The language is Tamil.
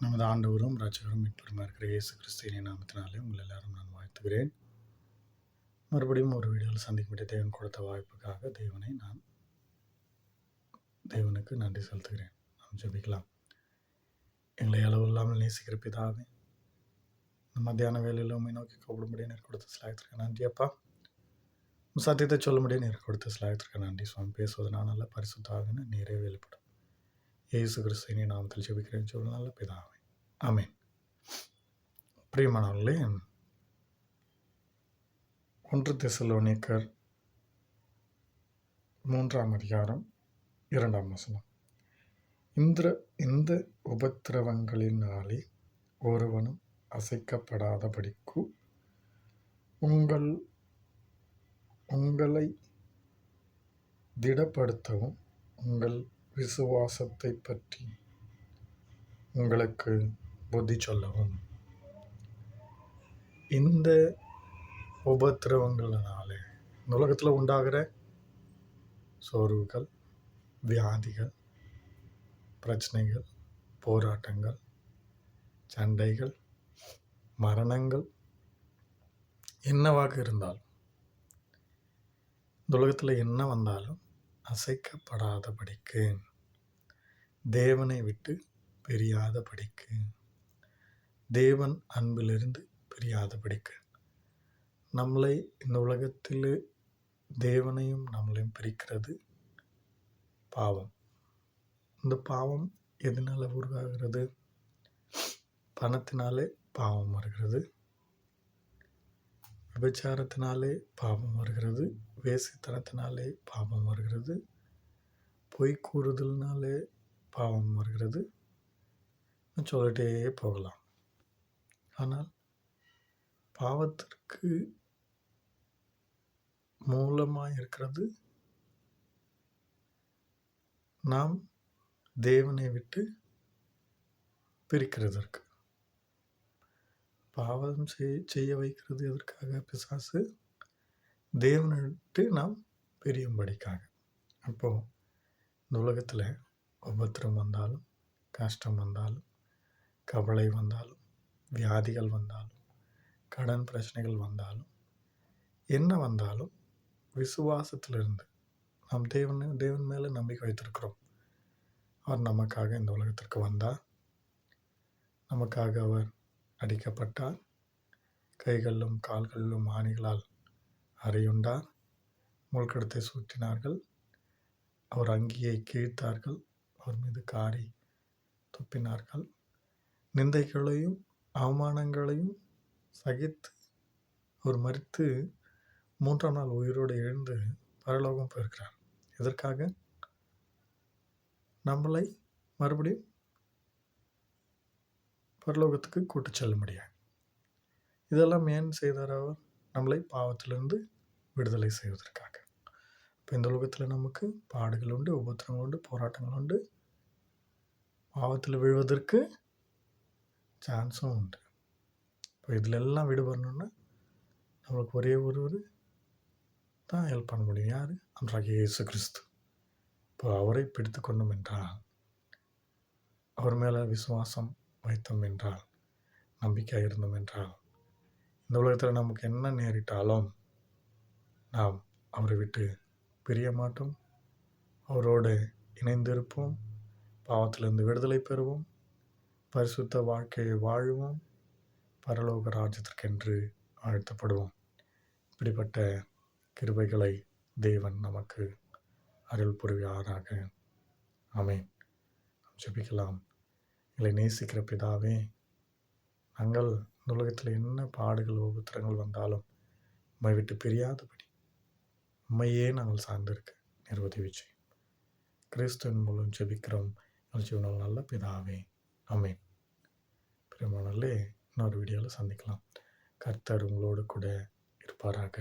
நமது ஆண்டவரும் இரட்சகரும் மீட்பருமா இருக்கிற இயேசு கிறிஸ்துவின் நாமத்தினாலே உங்கள் எல்லாரும் நான் வாழ்த்துகிறேன். மறுபடியும் ஒரு வீடியோவில் சந்திக்கும்படி தேவன் கொடுத்த வாய்ப்புக்காக தேவனுக்கு நன்றி செலுத்துகிறேன். நாம் ஜெபிக்கலாம். எங்களை அளவு இல்லாமல் நேசிக்கிற பிதாவே, இந்த மத்தியான வேலையில் உண்மை நோக்கி கூப்பிடும்படியே நீர் கொடுத்த சிலாயத்திற்கு நன்றி அப்பா. சத்தியத்தை சொல்லும்படியே நீர் கொடுத்த சிலாயத்திற்கு நன்றி சுவாமி. பேசுவதனால் நல்ல பரிசுத்தாகன்னு நீரே வெளிப்படும். இயேசு கிறிஸ்துவின் நாமத்தில் ஜெபிக்கிறேன் சொல்ல நல்ல பிதாவே, ஆமென். பிரியமானவர்களே, 1 தெசலோனிக்கர் 3:2 இந்த உபத்திரவங்களினாலே ஒருவனும் அசைக்கப்படாதபடிக்கு உங்களை திடப்படுத்தவும் உங்கள் விசுவாசத்தை பற்றி உங்களுக்கு புத்தி சொல்லவும். இந்த உபத்திரவங்களினாலே இந்த உலகத்தில் உண்டாகிற சோர்வுகள், வியாதிகள், பிரச்சனைகள், போராட்டங்கள், சண்டைகள், மரணங்கள் என்னவாக இருந்தாலும், இந்த உலகத்தில் என்ன வந்தாலும் அசைக்கப்படாதபடிக்கு, தேவனை விட்டு பிரியாதபடிக்கு, தேவன் அன்பிலிருந்து பிரியாதபடிக்கு, நம்மளை இந்த உலகத்தில் தேவனையும் நம்மளையும் பிரிக்கிறது பாவம். இந்த பாவம் எதனால் உருவாகிறது? பணத்தினாலே பாவம் வருகிறது, விபச்சாரத்தினாலே பாவம் வருகிறது, வேசித்தனத்தினாலே பாவம் வருகிறது, பொய் கூறுதல்னாலே பாவம் வருகிறது, சொல்லிட்டே போகலாம். ஆனால் பாவத்திற்கு மூலமாக இருக்கிறது நாம் தேவனை விட்டு பிரிக்கிறதற்கு. பாவம் செய்ய வைக்கிறது எதற்காக? பிசாசு தேவனை விட்டு நாம் பிரியும்படிக்காக. அப்போ இந்த உலகத்தில் உபத்திரம் வந்தாலும், கஷ்டம் வந்தாலும், கவலை வந்தாலும், வியாதிகள் வந்தாலும், கடன் பிரச்சனைகள் வந்தாலும், என்ன வந்தாலும் விசுவாசத்திலிருந்து நாம் தேவன் மேலே நம்பிக்கை வைத்திருக்கிறோம். அவர் நமக்காக இந்த உலகத்திற்கு வந்தார், நமக்காக அவர் அடிக்கப்பட்டார், கைகளிலும் கால்களிலும் ஆணிகளால் அறையுண்டார், முள்கடத்தை சுற்றினார்கள், அவர் அங்கியை கிழித்தார்கள், அவர் மீது காரி துப்பினார்கள், நிந்தைகளையும் அவமானங்களையும் சகித்து அவர் மரித்து 3ஆம் நாள் உயிரோடு எழுந்து பரலோகம் போயிருக்கிறார். எதற்காக? நம்மளை மறுபடியும் பரலோகத்துக்கு கூட்டு செல்ல முடியாது. இதெல்லாம் ஏன் செய்தார்? அவர் நம்மளை பாவத்திலிருந்து விடுதலை செய்வதற்காக. இப்போ இந்த உலகத்தில் நமக்கு பாடுகள் உண்டு, உபத்திரங்கள் உண்டு, போராட்டங்கள் உண்டு, பாவத்தில் விழுவதற்கு சான்ஸும் உண்டு. இப்போ இதில் எல்லாம் விடுபடணுன்னா நம்மளுக்கு ஒரே ஒருவர் தான் ஹெல்ப் பண்ண முடியும். யார்? அன்றாகிய இயேசு கிறிஸ்து. இப்போ அவரை பிடித்து கொண்டோம் என்றால், அவர் மேலே விசுவாசம் வைத்தோம் என்றால், நம்பிக்கையாக இருந்தோம் என்றால், இந்த உலகத்தில் நமக்கு என்ன நேரிட்டாலும் நாம் அவரை விட்டு பிரிய மாட்டோம், அவரோடு இணைந்திருப்போம், பாவத்திலிருந்து விடுதலை பெறுவோம், பரிசுத்த வாழ்க்கையை வாழுவோம், பரலோக ராஜ்யத்திற்கென்று அழைத்தப்படுவோம். இப்படிப்பட்ட கிருபைகளை தேவன் நமக்கு அருள் புரிவாராக. ஆமென். ஜெபிக்கலாம். எங்களை நேசிக்கிற பிதாவே, நாங்கள் இந்த உலகத்தில் என்ன பாடுகள் உபத்திரங்கள் வந்தாலும் உம்மை விட்டு பிரியாதபடி உம்மையே நாங்கள் சார்ந்திருக்க நீர் உதவி செய்யும். கிறிஸ்துவின் மூலம் ஜெபிக்கிறோம் எங்கள் ஜீவனால் நல்ல பிதாவே, ஆமென். பிரியமானவர்களே, இன்னொரு வீடியோவில் சந்திக்கலாம். கர்த்தர் உங்களோடு கூட இருப்பாராக.